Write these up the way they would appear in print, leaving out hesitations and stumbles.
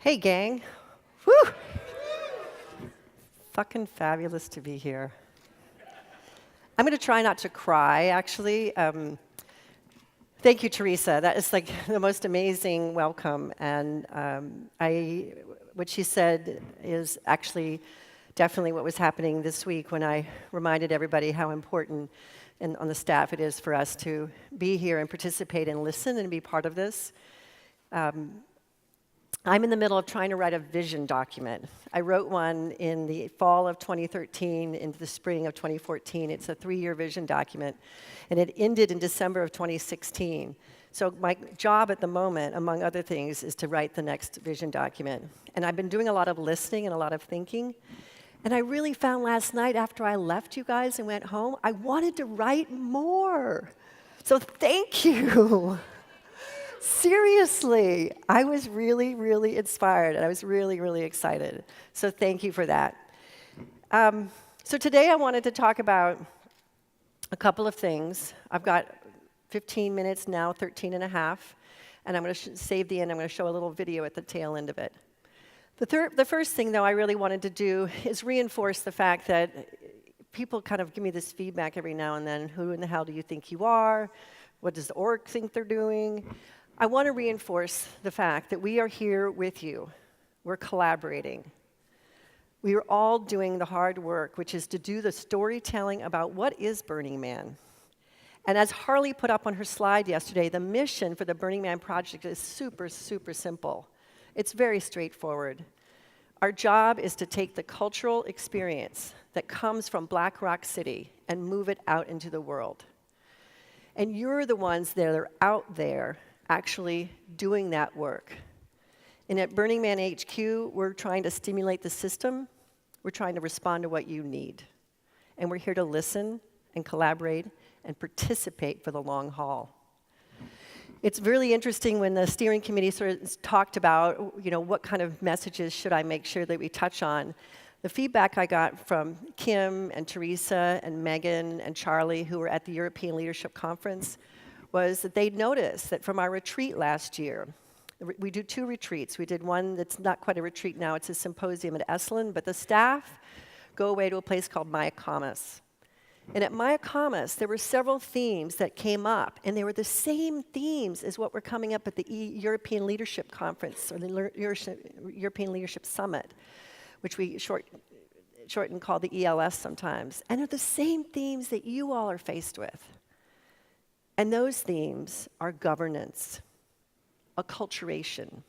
Hey, gang. Whew. Fucking fabulous to be here. I'm going to try not to cry, actually. Thank you, Teresa. That is like the most amazing welcome. And what she said is actually definitely what was happening this week when I reminded everybody how important and on the staff it is for us to be here and participate and listen and be part of this. I'm in the middle of trying to write a vision document. I wrote one in the fall of 2013 into the spring of 2014. It's a 3-year vision document, and it ended in December of 2016. So my job at the moment, among other things, is to write the next vision document. And I've been doing a lot of listening and a lot of thinking. And I really found last night after I left you guys and went home, I wanted to write more. So thank you. Seriously, I was really, really inspired, and I was really, really excited. So thank you for that. So today I wanted to talk about a couple of things. I've got 15 minutes now, 13 and a half, and I'm going to save the end. I'm going to show a little video at the tail end of it. The first thing, though, I really wanted to do is reinforce the fact that people kind of give me this feedback every now and then. Who in the hell do you think you are? What does the org think they're doing? I want to reinforce the fact that we are here with you. We're collaborating. We are all doing the hard work, which is to do the storytelling about what is Burning Man. And as Harley put up on her slide yesterday, the mission for the Burning Man project is super, super simple. It's very straightforward. Our job is to take the cultural experience that comes from Black Rock City and move it out into the world. And you're the ones that are out there actually doing that work. And at Burning Man HQ, we're trying to stimulate the system. We're trying to respond to what you need. And we're here to listen and collaborate and participate for the long haul. It's really interesting when the steering committee sort of talked about, what kind of messages should I make sure that we touch on. The feedback I got from Kim and Teresa and Megan and Charlie, who were at the European Leadership Conference, was that they noticed that from our retreat last year, we do 2 retreats. We did one that's not quite a retreat now, it's a symposium at Esalen, but the staff go away to a place called Mayacamas. And at Mayacamas, there were several themes that came up, and they were the same themes as what were coming up at the European Leadership Conference, or the European Leadership Summit, which we shorten call the ELS sometimes. And they're the same themes that you all are faced with. And those themes are governance, acculturation,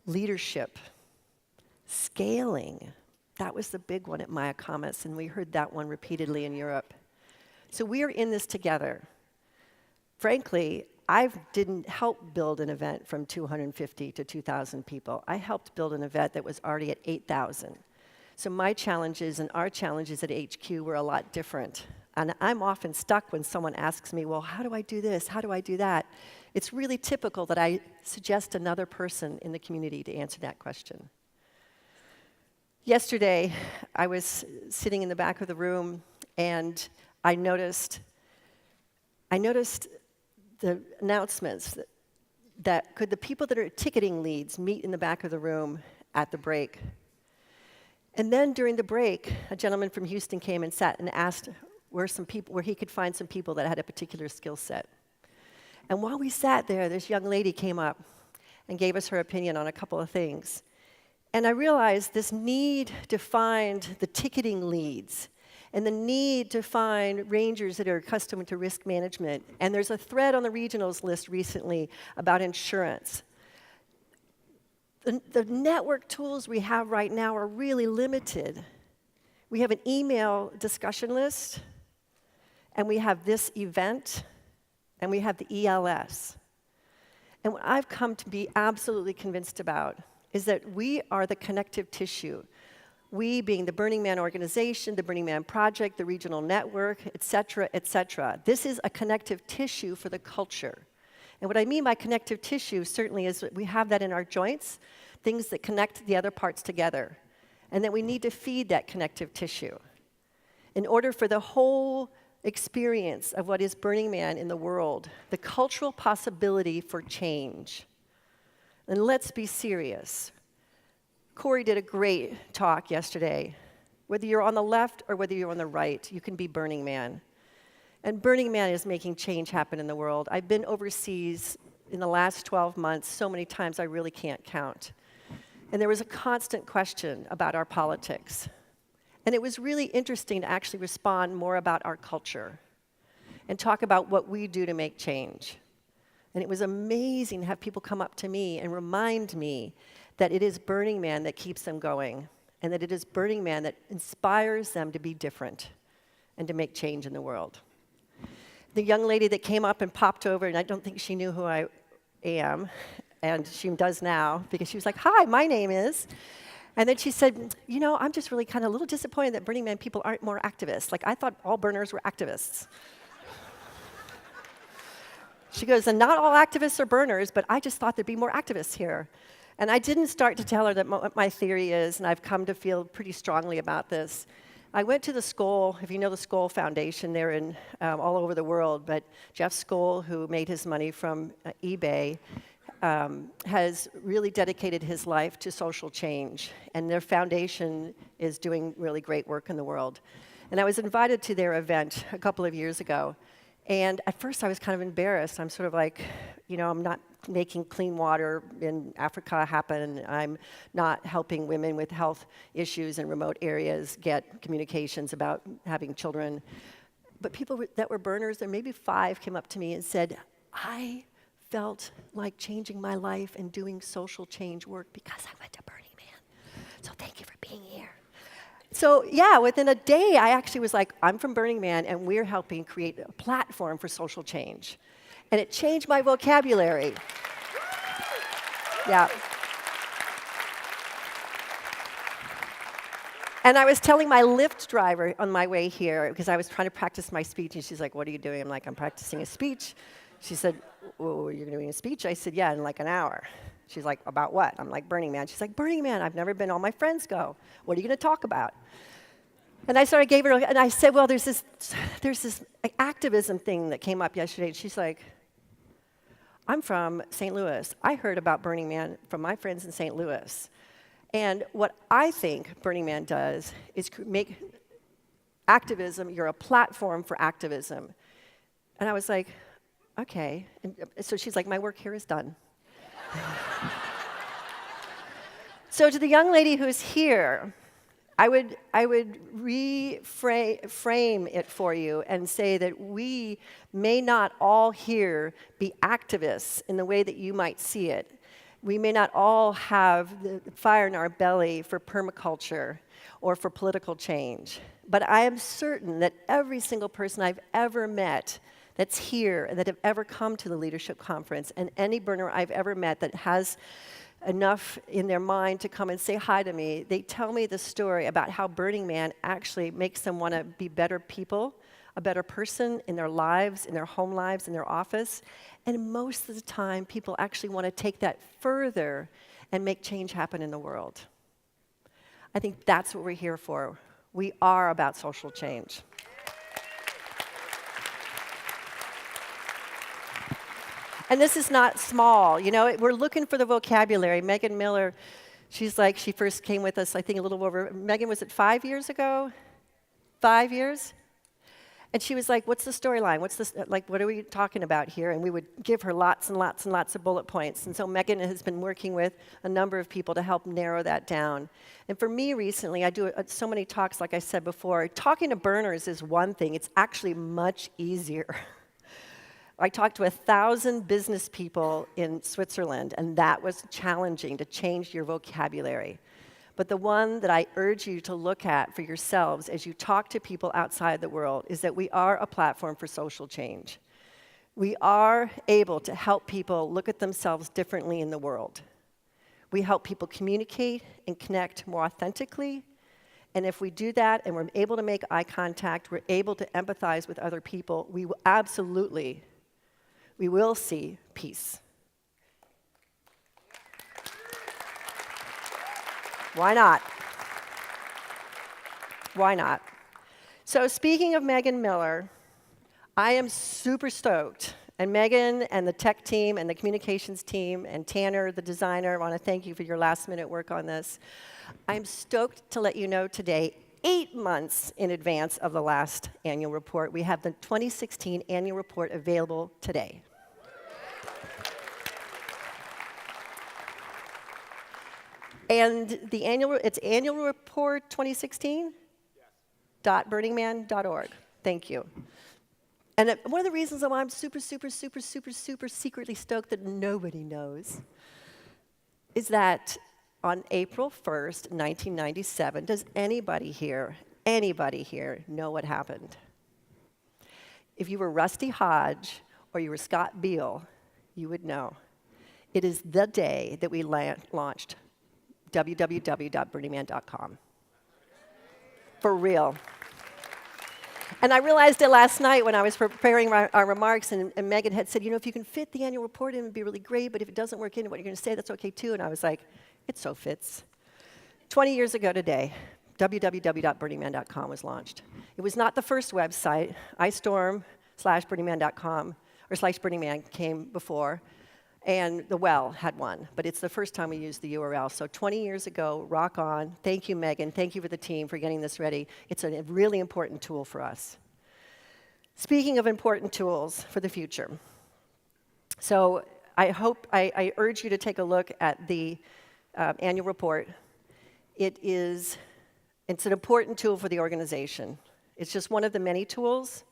leadership, scaling. That was the big one at Mayacamas, and we heard that one repeatedly in Europe. So we are in this together. Frankly, I didn't help build an event from 250 to 2,000 people. I helped build an event that was already at 8,000. So my challenges and our challenges at HQ were a lot different. And I'm often stuck when someone asks me, well, how do I do this? How do I do that? It's really typical that I suggest another person in the community to answer that question. Yesterday, I was sitting in the back of the room, and I noticed the announcements that could the people that are ticketing leads meet in the back of the room at the break. And then during the break, a gentleman from Houston came and sat and asked where he could find some people that had a particular skill set. And while we sat there, this young lady came up and gave us her opinion on a couple of things. And I realized this need to find the ticketing leads and the need to find rangers that are accustomed to risk management. And there's a thread on the regionals list recently about insurance. The network tools we have right now are really limited. We have an email discussion list, and we have this event, and we have the ELS. And what I've come to be absolutely convinced about is that we are the connective tissue. We being the Burning Man organization, the Burning Man project, the regional network, et cetera, et cetera. This is a connective tissue for the culture. And what I mean by connective tissue certainly is that we have that in our joints, things that connect the other parts together. And that we need to feed that connective tissue in order for the whole experience of what is Burning Man in the world, the cultural possibility for change, And let's be serious. Corey did a great talk yesterday. Whether you're on the left or whether you're on the right, you can be Burning Man. And Burning Man is making change happen in the world. I've been overseas in the last 12 months so many times I really can't count. And there was a constant question about our politics. And it was really interesting to actually respond more about our culture and talk about what we do to make change. And it was amazing to have people come up to me and remind me that it is Burning Man that keeps them going, and that it is Burning Man that inspires them to be different and to make change in the world. The young lady that came up and popped over, and I don't think she knew who I am, and she does now, because she was like, "Hi, my name is." And then she said, "You know, I'm just really kind of a little disappointed that Burning Man people aren't more activists. Like, I thought all burners were activists." She goes, "And not all activists are burners, but I just thought there'd be more activists here." And I didn't start to tell her that what my theory is, and I've come to feel pretty strongly about this. I went to the Skoll, if you know the Skoll Foundation, they're in all over the world, but Jeff Skoll, who made his money from eBay, has really dedicated his life to social change, and their foundation is doing really great work in the world. And I was invited to their event a couple of years ago, and at first I was kind of embarrassed. I'm sort of like, you know, I'm not making clean water in Africa happen. I'm not helping women with health issues in remote areas get communications about having children. But people that were burners, there maybe 5 came up to me and said, "I felt like changing my life and doing social change work because I went to Burning Man. So thank you for being here." So yeah, within a day, I actually was like, I'm from Burning Man, and we're helping create a platform for social change. And it changed my vocabulary. Yeah. And I was telling my Lyft driver on my way here, because I was trying to practice my speech, and she's like, "What are you doing?" I'm like, "I'm practicing a speech." She said, "Oh, you're doing a speech?" I said, "Yeah, in like an hour." She's like, "About what?" I'm like, "Burning Man." She's like, "Burning Man, I've never been. All my friends go. What are you going to talk about?" And I gave her, and I said, "Well, there's this activism thing that came up yesterday." And she's like, "I'm from St. Louis. I heard about Burning Man from my friends in St. Louis. And what I think Burning Man does is make activism, you're a platform for activism." And I was like, "Okay." And so she's like, "My work here is done." So to the young lady who's here, I would reframe it for you and say that we may not all here be activists in the way that you might see it. We may not all have the fire in our belly for permaculture or for political change. But I am certain that every single person I've ever met that's here and that have ever come to the leadership conference, and any burner I've ever met that has enough in their mind to come and say hi to me, they tell me the story about how Burning Man actually makes them want to be better people, a better person in their lives, in their home lives, in their office. And most of the time, people actually want to take that further and make change happen in the world. I think that's what we're here for. We are about social change. And this is not small. You know, we're looking for the vocabulary. Megan Miller, she's like, she first came with us, I think, a little over, Megan, was it 5 years ago? 5 years? And she was like, "What's the storyline? What's this, like, what are we talking about here?" And we would give her lots and lots and lots of bullet points. And so Megan has been working with a number of people to help narrow that down. And for me recently, I do so many talks, like I said before. Talking to burners is one thing. It's actually much easier. I talked to 1,000 business people in Switzerland, and that was challenging to change your vocabulary. But the one that I urge you to look at for yourselves as you talk to people outside the world is that we are a platform for social change. We are able to help people look at themselves differently in the world. We help people communicate and connect more authentically. And if we do that and we're able to make eye contact, we're able to empathize with other people, we will see peace. Why not? Why not? So speaking of Megan Miller, I am super stoked And Megan and the tech team and the communications team and Tanner, the designer, I want to thank you for your last-minute work on this. I'm stoked to let you know today, 8 months in advance of the last annual report, we have the 2016 annual report available today. And it's annual report 2016? Yes. .burningman.org. Thank you. And one of the reasons why I'm super secretly stoked that nobody knows is that on April 1st, 1997, does anybody here know what happened? If you were Rusty Hodge or you were Scott Beal, you would know. It is the day that we launched www.burningman.com. For real. And I realized it last night when I was preparing our remarks, and Megan had said, if you can fit the annual report in, it would be really great, but if it doesn't work in what you're going to say, that's okay too. And I was like, it so fits. 20 years ago today, www.burningman.com was launched. It was not the first website. iStorm/burningman.com or /burningman came before. And The Well had one, but it's the first time we used the URL. So 20 years ago, rock on. Thank you, Megan. Thank you for the team for getting this ready. It's a really important tool for us. Speaking of important tools for the future, so I urge you to take a look at the annual report. It's an important tool for the organization. It's just one of the many tools.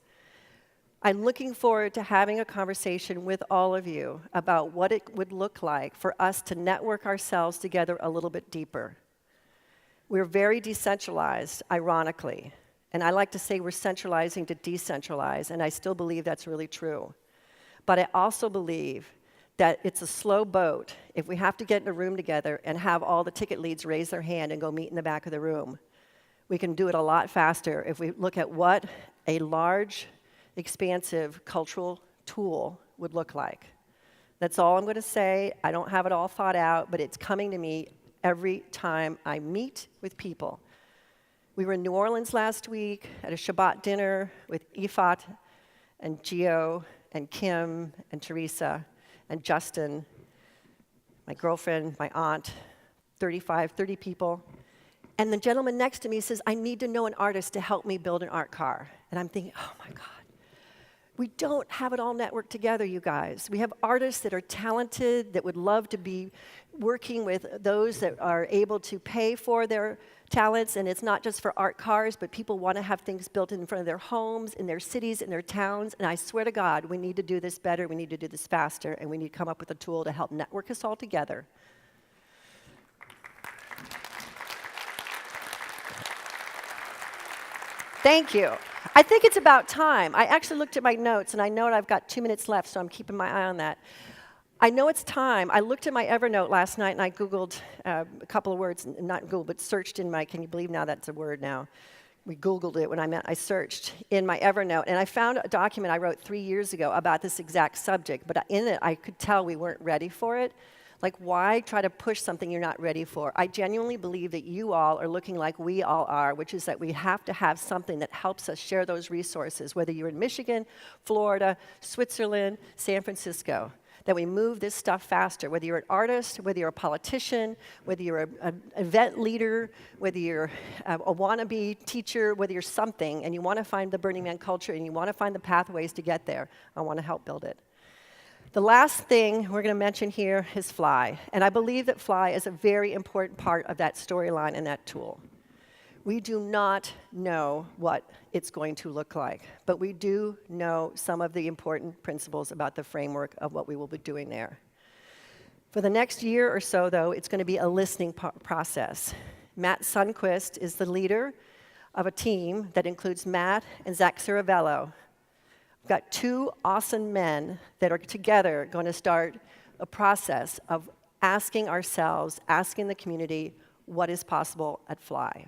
I'm looking forward to having a conversation with all of you about what it would look like for us to network ourselves together a little bit deeper. We're very decentralized, ironically, and I like to say we're centralizing to decentralize, and I still believe that's really true. But I also believe that it's a slow boat if we have to get in a room together and have all the ticket leads raise their hand and go meet in the back of the room. We can do it a lot faster if we look at what a large, expansive cultural tool would look like. That's all I'm going to say. I don't have it all thought out, but it's coming to me every time I meet with people. We were in New Orleans last week at a Shabbat dinner with Ifat and Gio and Kim and Teresa and Justin, my girlfriend, my aunt, 30 people. And the gentleman next to me says, I need to know an artist to help me build an art car. And I'm thinking, oh my God. We don't have it all networked together, you guys. We have artists that are talented, that would love to be working with those that are able to pay for their talents, and it's not just for art cars, but people want to have things built in front of their homes, in their cities, in their towns, and I swear to God, we need to do this better, we need to do this faster, and we need to come up with a tool to help network us all together. Thank you. I think it's about time. I actually looked at my notes, and I know I've got 2 minutes left, so I'm keeping my eye on that. I know it's time. I looked at my Evernote last night, and I Googled a couple of words, not Googled, but searched in my, can you believe now that's a word now? We Googled it when I searched in my Evernote, and I found a document I wrote 3 years ago about this exact subject, but in it, I could tell we weren't ready for it. Like, why try to push something you're not ready for? I genuinely believe that you all are looking like we all are, which is that we have to have something that helps us share those resources, whether you're in Michigan, Florida, Switzerland, San Francisco, that we move this stuff faster, whether you're an artist, whether you're a politician, whether you're an event leader, whether you're a wannabe teacher, whether you're something, and you want to find the Burning Man culture and you want to find the pathways to get there. I want to help build it. The last thing we're going to mention here is Fly, and I believe that Fly is a very important part of that storyline and that tool. We do not know what it's going to look like, but we do know some of the important principles about the framework of what we will be doing there. For the next year or so, though, it's going to be a listening process. Matt Sundquist is the leader of a team that includes Matt and Zach Ceravello. We've got 2 awesome men that are together going to start a process of asking ourselves, asking the community, what is possible at Fly.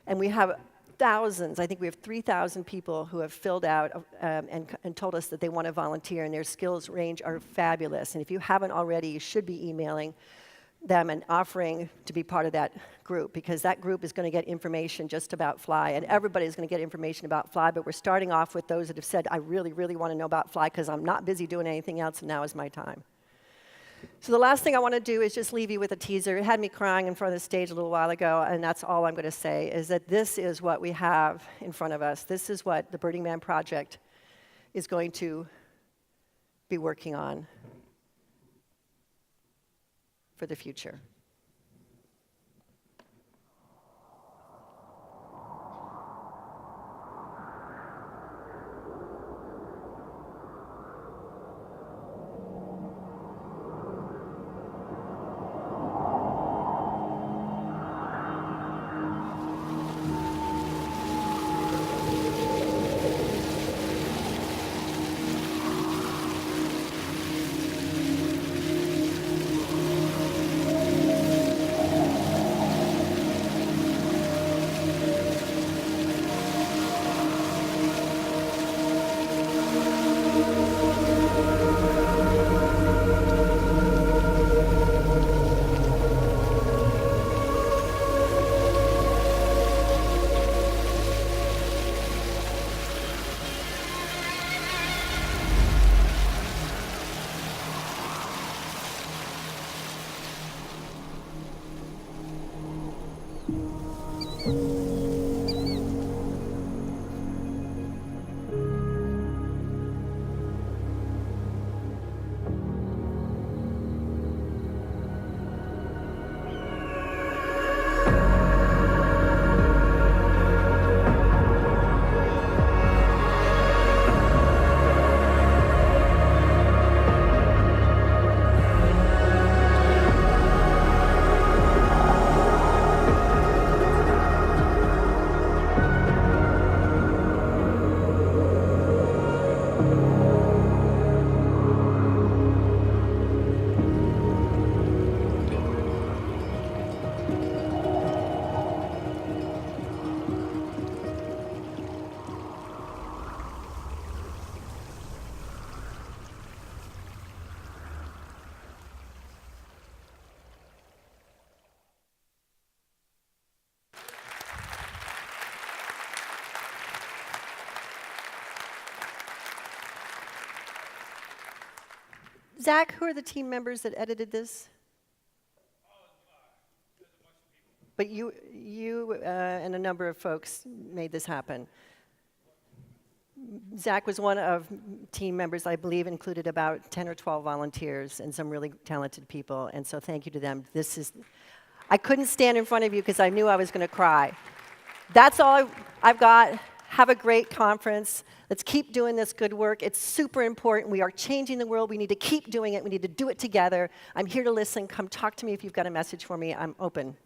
And we have thousands, I think we have 3,000 people who have filled out and told us that they want to volunteer, and their skills range are fabulous. And if you haven't already, you should be emailing them and offering to be part of that group, because that group is going to get information just about fly, and everybody's going to get information about fly, but we're starting off with those that have said, I really, really want to know about fly because I'm not busy doing anything else, and now is my time. So the last thing I want to do is just leave you with a teaser. It had me crying in front of the stage a little while ago, and that's all I'm going to say, is that this is what we have in front of us. This is what the Burning Man Project is going to be working on for the future. Zach, who are the team members that edited this? But you and a number of folks made this happen. Zach was one of team members, I believe, included about 10 or 12 volunteers and some really talented people, and so thank you to them. I couldn't stand in front of you because I knew I was going to cry. That's all I've got. Have a great conference. Let's keep doing this good work. It's super important. We are changing the world. We need to keep doing it. We need to do it together. I'm here to listen. Come talk to me if you've got a message for me. I'm open.